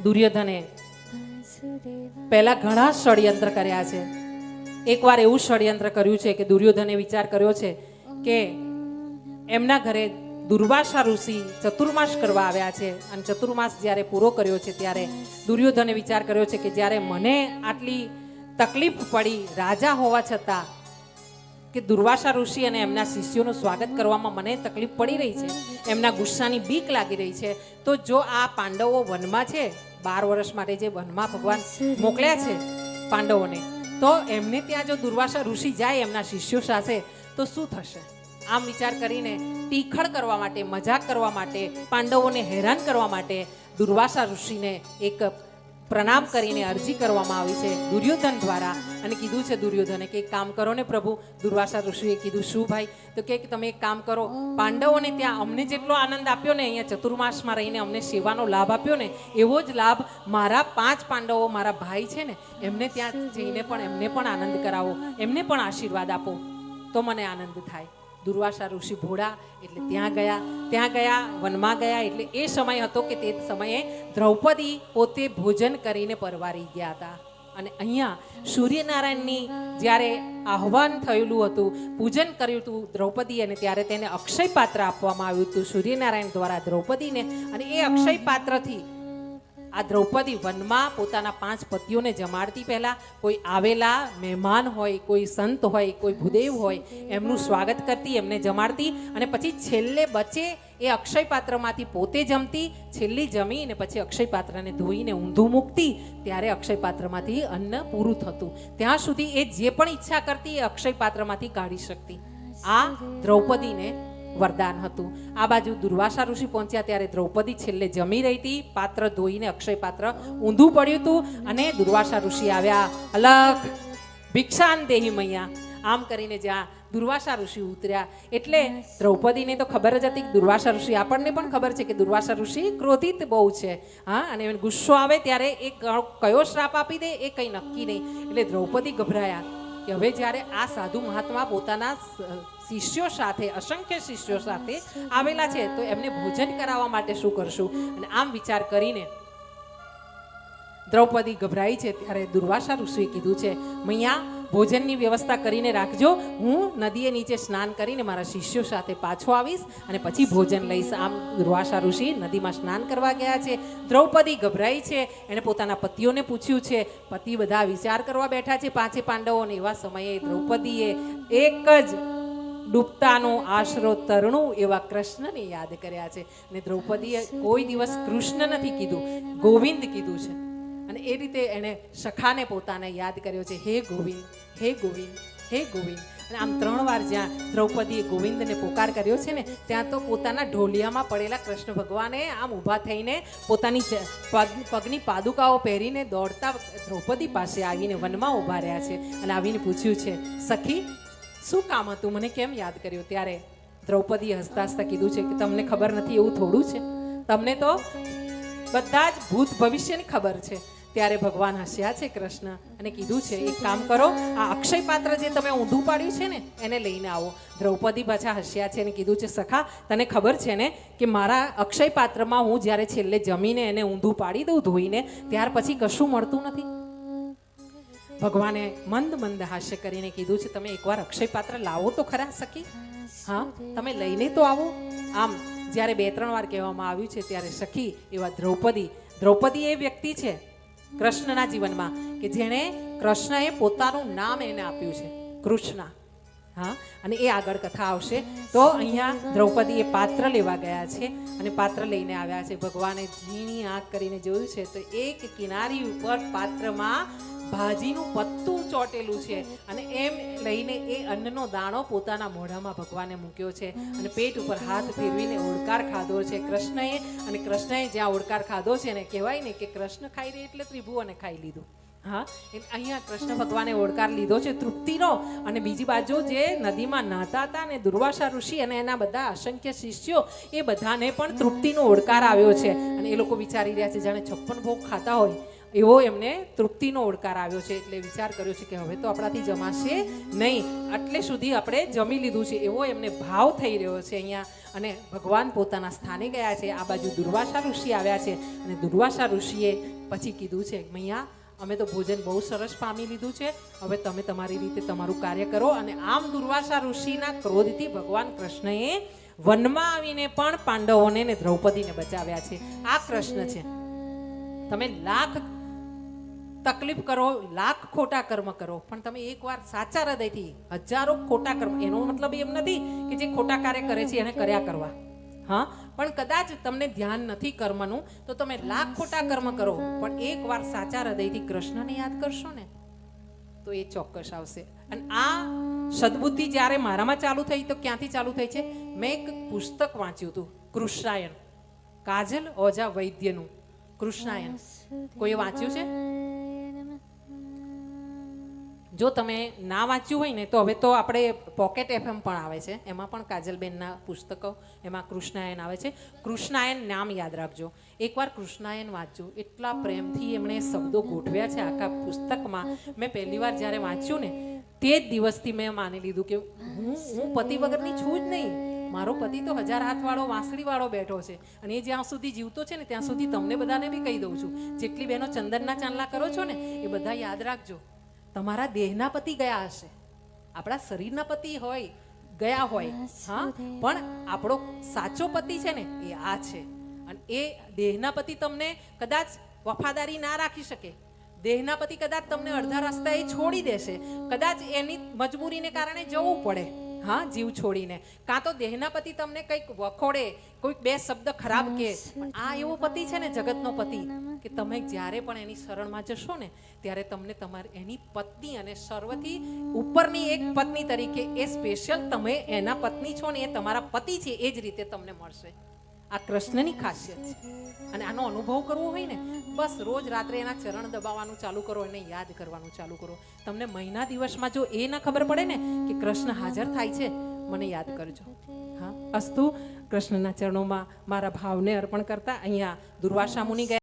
દુર્યોધને પહેલા ઘણા ષડયંત્ર કર્યા છે. એકવાર એવું ષડયંત્ર કર્યું છે કે દુર્યોધને વિચાર કર્યો છે કે એમના ઘરે દુર્વાસા ઋષિ ચતુર્માસ કરવા આવ્યા છે અને ચતુર્માસ જ્યારે પૂરો કર્યો છે ત્યારે દુર્યોધને વિચાર કર્યો છે કે જ્યારે મને આટલી તકલીફ પડી રાજા હોવા છતાં કે દુર્વાસા ઋષિ અને એમના શિષ્યોનું સ્વાગત કરવામાં મને તકલીફ પડી રહી છે, એમના ગુસ્સાની બીક લાગી રહી છે, તો જો આ પાંડવો વનમાં છે 12 વર્ષ માટે જે વનમાં ભગવાન મોકલ્યા છે પાંડવોને, તો એમને ત્યાં જો દુર્વાસા ઋષિ જાય એમના શિષ્યો સાથે તો શું થશે? આમ વિચાર કરીને ટીખળ કરવા માટે, મજાક કરવા માટે, પાંડવોને હેરાન કરવા માટે દુર્વાસા ઋષિને એક પ્રણામ કરીને અરજી કરવામાં આવી છે દુર્યોધન દ્વારા. અને કીધું છે દુર્યોધને કે એક કામ કરો ને પ્રભુ. દુર્વાસા ઋષિએ કીધું શું ભાઈ? તો કે તમે એક કામ કરો, પાંડવોને ત્યાં અમને જેટલો આનંદ આપ્યો ને અહીંયા ચતુર્માસમાં રહીને અમને સેવાનો લાભ આપ્યો ને, એવો જ લાભ મારા 5 પાંડવો મારા ભાઈ છે ને એમને ત્યાં જઈને પણ એમને પણ આનંદ કરાવો, એમને પણ આશીર્વાદ આપો તો મને આનંદ થાય. દુર્વાસા ઋષિ ભોળા એટલે ત્યાં ગયા વનમાં ગયા. એટલે એ સમય હતો કે તે સમયે દ્રૌપદી પોતે ભોજન કરીને પરવારી ગયા હતા. અને અહીંયા સૂર્યનારાયણની જ્યારે આહવાન થયેલું હતું, પૂજન કર્યું હતું દ્રૌપદી, અને ત્યારે તેને અક્ષય પાત્ર આપવામાં આવ્યું હતું સૂર્યનારાયણ દ્વારા દ્રૌપદીને. અને એ અક્ષય પાત્રથી આ દ્રૌપદી વનમાં પોતાના 5 પતિઓને જમાડતી. પહેલા કોઈ આવેલા મહેમાન હોય, કોઈ સંત હોય, કોઈ ભૂદેવ હોય, એમનું સ્વાગત કરતી, એમને જમાડતી, અને પછી છેલ્લે બચે એ અક્ષય પાત્રમાંથી પોતે જમતી. છેલ્લી જમી અને પછી અક્ષય પાત્રને ધોઈને ઊંધું મૂકતી, ત્યારે અક્ષય પાત્રમાંથી અન્ન પૂરું થતું. ત્યાં સુધી એ જે પણ ઈચ્છા કરતી એ અક્ષય પાત્રમાંથી કાઢી શકતી. આ દ્રૌપદીને વરદાન હતું. આ બાજુ દુર્વાસા ઋષિ પહોંચ્યા ત્યારે દ્રૌપદી છેલ્લે જમી રહી હતી, પાત્ર ધોઈને અક્ષય પાત્ર ઊંધું પડ્યું હતું. અને દુર્વાસા ઋષિ આવ્યા, અલખ ભિક્ષાન દેહી મૈયા, આમ કરીને જ્યાં દુર્વાસા ઋષિ ઉતર્યા એટલે દ્રૌપદીને તો ખબર જ હતી કે દુર્વાસા ઋષિ, આપણને પણ ખબર છે કે દુર્વાસા ઋષિ ક્રોધિત બહુ છે. હા, અને ગુસ્સો આવે ત્યારે એ કયો શ્રાપ આપી દે એ કંઈ નક્કી નહીં. એટલે દ્રૌપદી ગભરાયા કે હવે જ્યારે આ સાધુ મહાત્મા પોતાના શિષ્યો સાથે, અસંખ્ય શિષ્યો સાથે આવેલા છે તો એમને ભોજન કરાવવા માટે શું કરશું? અને આમ વિચાર કરીને દ્રૌપદી ગભરાઈ છે. ત્યારે દુર્વાસા ઋષિએ કીધું છે, મૈયા ભોજનની વ્યવસ્થા કરીને રાખજો, હું નદીએ નીચે સ્નાન કરીને મારા શિષ્યો સાથે પાછો આવીશ અને પછી ભોજન લઈશ. આમ દુર્વાસા ઋષિ નદીમાં સ્નાન કરવા ગયા છે. દ્રૌપદી ગભરાઈ છે, એણે પોતાના પતિઓને પૂછ્યું છે. પતિ બધા વિચાર કરવા બેઠા છે 5 પાંડવોને. એવા સમયે દ્રૌપદીએ એક જ ડૂબતાનું આશરો તરણું એવા કૃષ્ણને યાદ કર્યા છે. અને દ્રૌપદીએ કોઈ દિવસ કૃષ્ણ નથી કીધું, ગોવિંદ કીધું છે. અને એ રીતે એણે સખાને પોતાને યાદ કર્યો છે, હે ગોવિંદ, હે ગોવિંદ, હે ગોવિંદ. અને આમ 3 વાર જ્યાં દ્રૌપદીએ ગોવિંદને પોકાર કર્યો છે ને, ત્યાં તો પોતાના ઢોલિયામાં પડેલા કૃષ્ણ ભગવાને આમ ઊભા થઈને પોતાની પગની પાદુકાઓ પહેરીને દોડતા દ્રૌપદી પાસે આવીને વનમાં ઊભા રહ્યા છે. અને આવીને પૂછ્યું છે, સખી શું કામ હતું, મને કેમ યાદ કર્યો? ત્યારે દ્રૌપદીએ હસતા હસતા કીધું છે કે તમને ખબર નથી એવું થોડું છે, તમને તો બધા જ ભૂત ભવિષ્યની ખબર છે. ત્યારે ભગવાન હસ્યા છે કૃષ્ણ અને કીધું છે, એક કામ કરો, આ અક્ષય પાત્ર જે તમે ઊંધું પાડ્યું છે ને એને લઈને આવો. દ્રૌપદી પાછા હસ્યા છે અને કીધું છે, સખા તને ખબર છે ને કે મારા અક્ષય પાત્રમાં હું જ્યારે છેલ્લે જમીને એને ઊંધું પાડી દઉં ધોઈને, ત્યાર પછી કશું મળતું નથી. ભગવાને મંદ મંદ હાસ્ય કરીને કીધું છે, તમે એકવાર અક્ષય પાત્ર લાવો તો ખરા સખી, હા તમે લઈને તો આવો. આમ જ્યારે 2-3 વાર કહેવામાં આવ્યું છે ત્યારે સખી એવા દ્રૌપદી એ વ્યક્તિ છે કૃષ્ણના જીવનમાં કે જેણે કૃષ્ણએ પોતાનું નામ એને આપ્યું છે, કૃષ્ણ. હા, અને એ આગળ કથા આવશે. તો અહીંયા દ્રૌપદી એ પાત્ર લેવા ગયા છે અને પાત્ર લઈને આવ્યા છે. ભગવાને ઝીણી આંખ કરીને જોયું છે તો એક કિનારી ઉપર પાત્રમાં ભાજીનું પત્તું ચોટેલું છે અને એમ લઈને એ અન્નનો દાણો પોતાના મોઢામાં ભગવાને મૂક્યો છે અને પેટ ઉપર હાથ ફેરવીને ઓળકાર ખાધો છે કૃષ્ણએ. અને કૃષ્ણએ જ્યાં ઓળકાર ખાધો છે ને, કહેવાય ને કે કૃષ્ણ ખાઈ રહી એટલે ત્રિભુવને ખાઈ લીધું. હા, અહીંયા કૃષ્ણ ભગવાને ઓડકાર લીધો છે તૃપ્તિનો. અને બીજી બાજુ જે નદીમાં નહાતા હતા ને દુર્વાસા ઋષિ અને એના બધા અસંખ્ય શિષ્યો, એ બધાને પણ તૃપ્તિનો ઓડકાર આવ્યો છે. અને એ લોકો વિચારી રહ્યા છે જાણે 56 ભોગ ખાતા હોય એવો એમને તૃપ્તિનો ઓડકાર આવ્યો છે. એટલે વિચાર કર્યો છે કે હવે તો આપણાથી જમાશે નહીં, આટલે સુધી આપણે જમી લીધું છે એવો એમને ભાવ થઈ રહ્યો છે અહીંયા. અને ભગવાન પોતાના સ્થાને ગયા છે. આ બાજુ દુર્વાસા ઋષિ આવ્યા છે અને દુર્વાસા ઋષિએ પછી કીધું છે મૈયા, અમે તો ભોજન બહુ સરસ પામી લીધું છે, હવે તમે તમારી રીતે તમારું કાર્ય કરો. અને આમ દુર્વાસા ઋષિના ક્રોધથી ભગવાન કૃષ્ણએ વનમાં આવીને પણ પાંડવોને ને દ્રૌપદીને બચાવ્યા છે. આ કૃષ્ણ છે. તમે લાખ તકલીફ કરો, લાખ ખોટા કર્મ કરો, પણ તમે એકવાર સાચા હૃદયથી હજારો ખોટા કર્મ, એનો મતલબ એમ નથી કે જે ખોટા કાર્ય કરે છે એને કર્યા કરવા, હા, પણ કદાચ તમને ધ્યાન નથી કર્મનું તો તમે લાખ ખોટા કર્મ કરો, પણ એકવાર સાચા હૃદયથી કૃષ્ણને યાદ કરશો ને તો એ ચોક્કસ આવશે. અને આ સદબુદ્ધિ જ્યારે મારામાં ચાલુ થઈ તો ક્યાંથી ચાલુ થઈ છે? મેં એક પુસ્તક વાંચ્યું હતું, કૃષ્ણાયન, કાજલ ઓઝા વૈદ્યનું કૃષ્ણાયન. કોઈ વાંચ્યું છે? જો તમે ના વાંચ્યું હોય ને તો હવે તો આપણે પોકેટ FM પણ આવે છે, એમાં પણ કાજલબેનના પુસ્તકો, એમાં કૃષ્ણાયન આવે છે. કૃષ્ણાયન નામ યાદ રાખજો, એકવાર કૃષ્ણાયન વાંચજો. એટલા પ્રેમથી એમણે શબ્દો ગોઠવ્યા છે આખા પુસ્તકમાં. મેં પહેલી વાર જ્યારે વાંચ્યું ને તે જ દિવસથી મેં માની લીધું કે હું પતિ વગરની છું જ નહીં. મારો પતિ તો 1000 હાથવાળો વાંસળીવાળો બેઠો છે અને એ જ્યાં સુધી જીવતો છે ને ત્યાં સુધી તમને બધાને બી કહી દઉં છું, જેટલી બહેનો ચંદનના ચાંદલા કરો છો ને એ બધા યાદ રાખજો, તમારા દેહના પતિ ગયા હશે, આપણા શરીરના પતિ હોય ગયા હોય, હા, પણ આપણો સાચો પતિ છે ને એ આ છે. અને એ દેહના પતિ તમને કદાચ વફાદારી ના રાખી શકે, દેહના પતિ કદાચ તમને અડધા રસ્તાએ છોડી દેશે, કદાચ એની મજબૂરીને કારણે જવું પડે, હા, જીવ છોડીને, કાં તો દેહના પતિ તમને કંઈક વખોડે, કોઈક બે શબ્દ ખરાબ કે. પણ આ એવો પતિ છે ને જગતનો પતિ કે તમે જ્યારે પણ એની શરણમાં જશો ને ત્યારે તમને તમારી એની પત્ની અને સર્વથી ઉપરની એક પત્ની તરીકે એ સ્પેશિયલ તમે એના પત્ની છો ને એ તમારા પતિ છે એ જ રીતે તમને મળશે. આ કૃષ્ણની ખાસિયત છે. અને આનો અનુભવ કરવો હોય ને બસ રોજ રાત્રે એના ચરણ દબાવવાનું ચાલુ કરો, એને યાદ કરવાનું ચાલુ કરો. તમને મહિના દિવસમાં જો એ ના ખબર પડે ને કે કૃષ્ણ હાજર થાય છે, મને યાદ કરજો. હા, અસ્તુ. કૃષ્ણના ચરણોમાં મારા ભાવને અર્પણ કરતા અહીંયા દુર્વાસા મુનિ ગયા.